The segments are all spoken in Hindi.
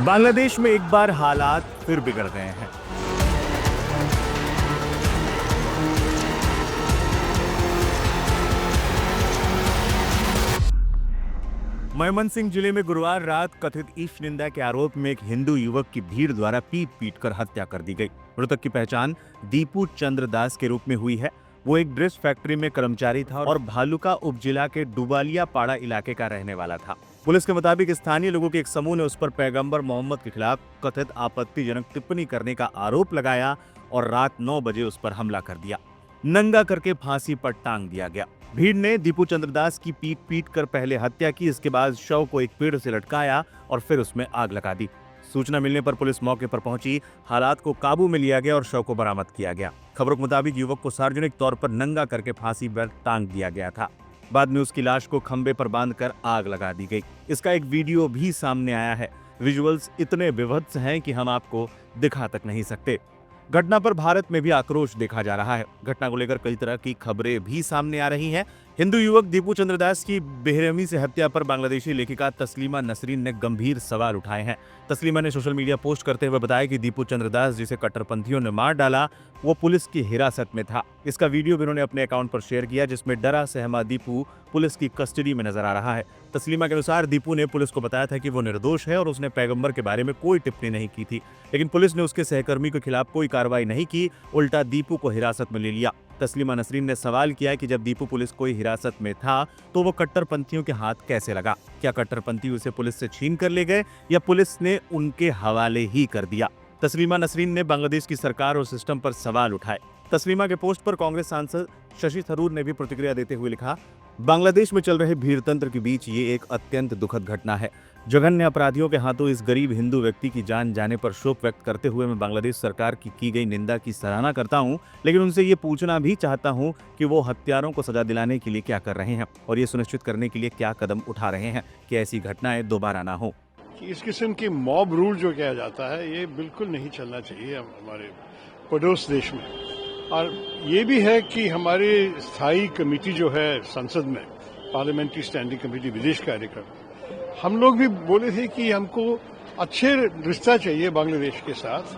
बांग्लादेश में एक बार हालात फिर बिगड़ गए हैं। मयमनसिंह जिले में गुरुवार रात कथित ईश निंदा के आरोप में एक हिंदू युवक की भीड़ द्वारा पीट कर हत्या कर दी गई। मृतक की पहचान दीपू चंद्र दास के रूप में हुई है। वो एक ड्रेस फैक्ट्री में कर्मचारी था और भालुका उपजिला के डुबालिया पाड़ा इलाके का रहने वाला था। पुलिस के मुताबिक स्थानीय लोगों के एक समूह ने उस पर पैगंबर मोहम्मद के खिलाफ कथित आपत्तिजनक टिप्पणी करने का आरोप लगाया और रात 9 बजे उस पर हमला कर दिया। नंगा करके फांसी पर टांग दिया गया। भीड़ ने दीपू चंद्रदास की पीट कर पहले हत्या की, इसके बाद शव को एक पेड़ से लटकाया और फिर उसमें आग लगा दी। सूचना मिलने पर पुलिस मौके पर पहुंची, हालात को काबू में लिया गया और शव को बरामद किया गया। खबरों के मुताबिक युवक को सार्वजनिक तौर पर नंगा करके फांसी पर टांग दिया गया था। बाद में उसकी लाश को खंबे पर बांधकर आग लगा दी गई। इसका एक वीडियो भी सामने आया है। विजुअल्स इतने विभत्स हैं कि हम आपको दिखा तक नहीं सकते। घटना पर भारत में भी आक्रोश देखा जा रहा है। घटना को लेकर कई तरह की खबरें भी सामने आ रही हैं। हिंदू युवक दीपू चंद्रदास की बेरहमी से हत्या पर बांग्लादेशी लेखिका तस्लीमा नसरीन ने गंभीर सवाल उठाए हैं। तस्लीमा ने सोशल मीडिया पोस्ट करते हुए बताया कि दीपू चंद्रदास, जिसे कट्टरपंथियों ने मार डाला, वो पुलिस की हिरासत में था। इसका वीडियो भी उन्होंने अपने अकाउंट पर शेयर किया, जिसमें डरा सहमा दीपू पुलिस की कस्टडी में नजर आ रहा है। तस्लीमा के अनुसार दीपू ने पुलिस को बताया था कि वो निर्दोष है और उसने पैगंबर के बारे में कोई टिप्पणी नहीं की थी, लेकिन पुलिस ने उसके सहकर्मी के खिलाफ कोई कार्रवाई नहीं की, उल्टा दीपू को हिरासत में ले लिया। तस्लीमा नसरीन ने सवाल किया कि जब दीपू पुलिस को हिरासत में था तो वो कट्टरपंथियों के हाथ कैसे लगा? क्या कट्टरपंथी उसे पुलिस से छीन कर ले गए या पुलिस ने उनके हवाले ही कर दिया? तस्लीमा नसरीन ने बांग्लादेश की सरकार और सिस्टम पर सवाल उठाए। तस्लीमा के पोस्ट पर कांग्रेस सांसद शशि थरूर ने भी प्रतिक्रिया देते हुए लिखा, बांग्लादेश में चल रहे भीड़तंत्र के बीच ये एक अत्यंत दुखद घटना है। जघन्य अपराधियों के हाथों इस गरीब हिंदू व्यक्ति की जान जाने पर शोक व्यक्त करते हुए मैं बांग्लादेश सरकार की गई निंदा की सराहना करता हूं, लेकिन उनसे ये पूछना भी चाहता हूं कि वो हत्यारों को सजा दिलाने के लिए क्या कर रहे हैं और ये सुनिश्चित करने के लिए क्या कदम उठा रहे हैं कि ऐसी घटनाएं दोबारा ना हो। इस किस्म की मॉब रूल जो किया जाता है, ये बिल्कुल नहीं चलना चाहिए हमारे पड़ोस देश में। और ये भी है कि हमारी स्थायी कमेटी जो है संसद में, पार्लियामेंट्री स्टैंडिंग कमेटी विदेश कार्यक्रम, हम लोग भी बोले थे कि हमको अच्छे रिश्ता चाहिए बांग्लादेश के साथ।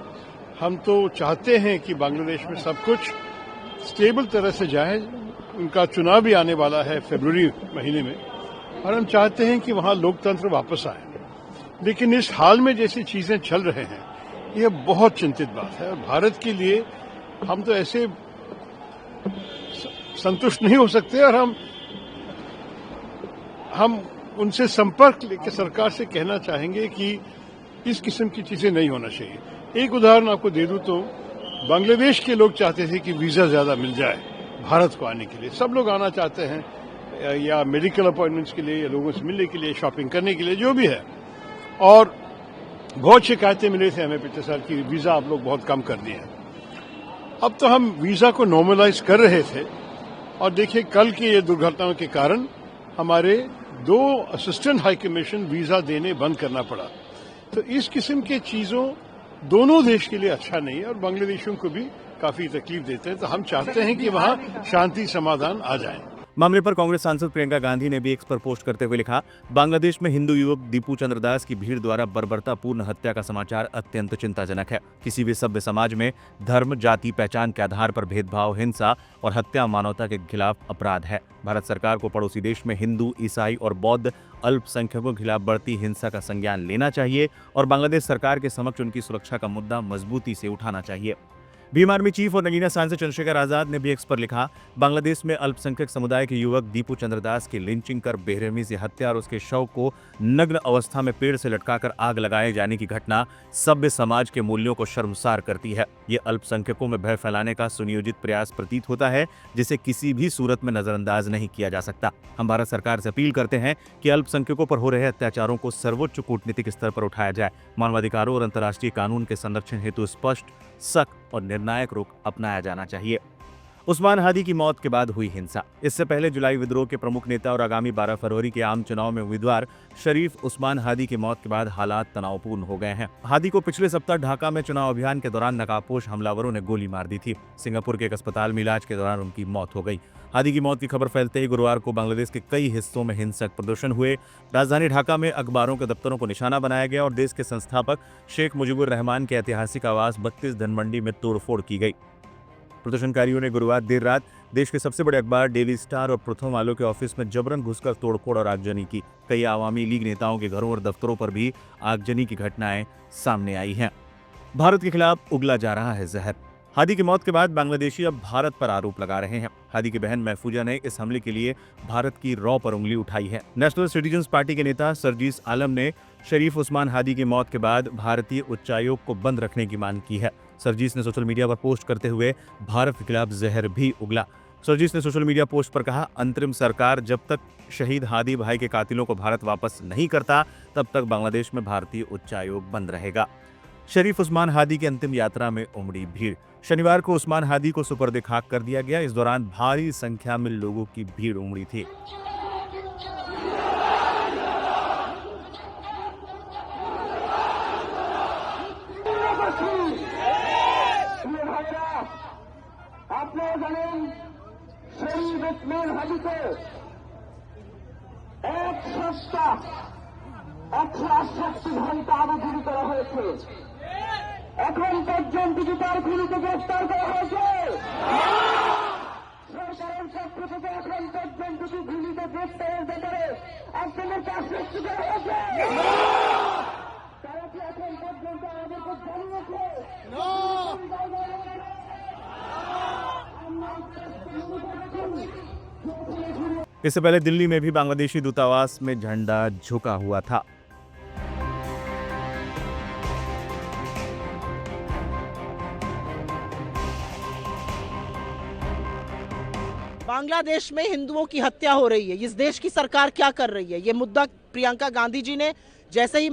हम तो चाहते हैं कि बांग्लादेश में सब कुछ स्टेबल तरह से जाए। उनका चुनाव भी आने वाला है फरवरी महीने में और हम चाहते हैं कि वहां लोकतंत्र वापस आए। लेकिन इस हाल में जैसी चीजें चल रहे हैं, यह बहुत चिंतित बात है। भारत के लिए हम तो ऐसे संतुष्ट नहीं हो सकते और हम उनसे संपर्क लेकर सरकार से कहना चाहेंगे कि इस किस्म की चीजें नहीं होना चाहिए। एक उदाहरण आपको दे दूं तो बांग्लादेश के लोग चाहते थे कि वीजा ज्यादा मिल जाए भारत को आने के लिए। सब लोग आना चाहते हैं, या मेडिकल अपॉइंटमेंट्स के लिए, या लोगों से मिलने के लिए, शॉपिंग करने के लिए, जो भी है। और बहुत शिकायतें मिले थे हमें पिछले साल की वीजा आप लोग बहुत कम कर दिए हैं। अब तो हम वीजा को नॉर्मलाइज कर रहे थे और देखिए कल की ये दुर्घटनाओं के कारण हमारे 2 असिस्टेंट हाई कमीशन वीजा देने बंद करना पड़ा। तो इस किस्म के चीजों दोनों देश के लिए अच्छा नहीं है और बांग्लादेशियों को भी काफी तकलीफ देते हैं। तो हम चाहते हैं कि वहां शांति समाधान आ जाए। मामले पर कांग्रेस सांसद प्रियंका गांधी ने भी एक्स पर पोस्ट करते हुए लिखा, बांग्लादेश में हिंदू युवक दीपू चंद्रदास की भीड़ द्वारा बर्बरतापूर्ण हत्या का समाचार अत्यंत चिंताजनक है। किसी भी सभ्य समाज में धर्म, जाति, पहचान के आधार पर भेदभाव, हिंसा और हत्या मानवता के खिलाफ अपराध है। भारत सरकार को पड़ोसी देश में हिंदू, ईसाई और बौद्ध अल्पसंख्यकों के खिलाफ बढ़ती हिंसा का संज्ञान लेना चाहिए और बांग्लादेश सरकार के समक्ष उनकी सुरक्षा का मुद्दा मजबूती से उठाना चाहिए। भीम आर्मी चीफ और नगीना सांसद चंद्रशेखर आजाद ने भी एक्स पर लिखा, बांग्लादेश में अल्पसंख्यक समुदाय के युवक दीपू चंद्रदास की लिंचिंग कर बेरहमी से हत्या और उसके शव को नग्न अवस्था में पेड़ से लटकाकर आग लगाए जाने की घटना सभ्य समाज के मूल्यों को शर्मसार करती है। ये अल्पसंख्यकों में भय फैलाने का सुनियोजित प्रयास प्रतीत होता है, जिसे किसी भी सूरत में नजरअंदाज नहीं किया जा सकता। हम भारत सरकार से अपील करते हैं कि अल्पसंख्यकों पर हो रहे अत्याचारों को सर्वोच्च कूटनीतिक स्तर पर उठाया जाए। मानवाधिकारों और अंतर्राष्ट्रीय कानून के संरक्षण हेतु स्पष्ट, सख्त और निर्णायक रुख अपनाया जाना चाहिए। उस्मान हादी की मौत के बाद हुई हिंसा। इससे पहले जुलाई विद्रोह के प्रमुख नेता और आगामी 12 फरवरी के आम चुनाव में उम्मीदवार शरीफ उस्मान हादी की मौत के बाद हालात तनावपूर्ण हो गए हैं। हादी को पिछले सप्ताह ढाका में चुनाव अभियान के दौरान नकाबपोश हमलावरों ने गोली मार दी थी। सिंगापुर के एक अस्पताल में इलाज के दौरान उनकी मौत हो गई। हादी की मौत की खबर फैलते ही गुरुवार को बांग्लादेश के कई हिस्सों में हिंसक प्रदर्शन हुए। राजधानी ढाका में अखबारों के दफ्तरों को निशाना बनाया गया और देश के संस्थापक शेख मुजीबुर रहमान के ऐतिहासिक आवास 32 धनमंडी में तोड़फोड़ की गई। प्रदर्शनकारियों ने गुरुवार देर रात देश के सबसे बड़े अखबार डेली स्टार और प्रथम आलो के ऑफिस में जबरन घुसकर तोड़फोड़ और आगजनी की। कई आवामी लीग नेताओं के घरों और दफ्तरों पर भी आगजनी की घटनाएं सामने आई हैं। भारत के खिलाफ उगला जा रहा है जहर। हादी की मौत के बाद बांग्लादेशी अब भारत पर आरोप लगा रहे हैं। हादी की बहन महफूजा ने इस हमले के लिए भारत की रॉ पर उंगली उठाई है। नेशनल सिटीजन्स पार्टी के नेता सरजीस आलम ने शरीफ उस्मान हादी की मौत के बाद भारतीय उच्चायोग को बंद रखने की मांग की है। सरजीस ने सोशल मीडिया पर पोस्ट करते हुए भारत के खिलाफ जहर भी उगला। सरजीस ने सोशल मीडिया पोस्ट पर कहा, अंतरिम सरकार जब तक शहीद हादी भाई के कातिलों को भारत वापस नहीं करता तब तक बांग्लादेश में भारतीय उच्चायोग बंद रहेगा। शरीफ उस्मान हादी की अंतिम यात्रा में उमड़ी भीड़। शनिवार को उस्मान हादी को सुपर्द खाक कर दिया गया। इस दौरान भारी संख्या में लोगों की भीड़ उमड़ी थी। আপনারা জানেন শরীফ ওসমান হাদিকে এক সপ্তাহ 168 ঘন্টা আবদ্ধ করা হয়েছে। এখন পর্যন্ত কি তার খুনিকে গ্রেফতার করা হয়েছে? সরকারের পক্ষ থেকে এখন পর্যন্ত কি খুনিকে গ্রেফতারের ব্যাপারে আপনাদেরকে আশ্বস্ত করা হয়েছে? তারা কি এখন পর্যন্ত আমাদেরকে জানিয়েছে? इससे पहले दिल्ली में भी बांग्लादेशी दूतावास में झंडा झुका हुआ था। बांग्लादेश में हिंदुओं की हत्या हो रही है। इस देश की सरकार क्या कर रही है? ये मुद्दा प्रियंका गांधी जी ने जैसे ही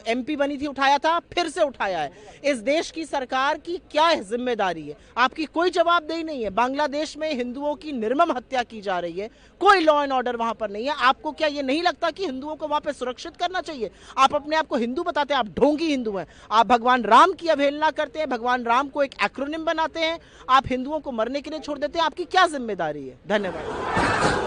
एमपी बनी थी उठाया था, फिर से उठाया है। इस देश की सरकार की क्या जिम्मेदारी है? आपकी कोई जवाबदेही नहीं है। बांग्लादेश में हिंदुओं की निर्मम हत्या की जा रही है, कोई लॉ एंड ऑर्डर वहां पर नहीं है। आपको क्या ये नहीं लगता कि हिंदुओं को वहां पे सुरक्षित करना चाहिए? आप अपने आप को हिंदू बताते हैं, आप ढोंगी हिंदू हैं। आप भगवान राम की अवहेलना करते हैं, भगवान राम को एक एक्रोनिम बनाते हैं, आप हिंदुओं को मरने के लिए छोड़ देते हैं। आपकी क्या जिम्मेदारी है? धन्यवाद।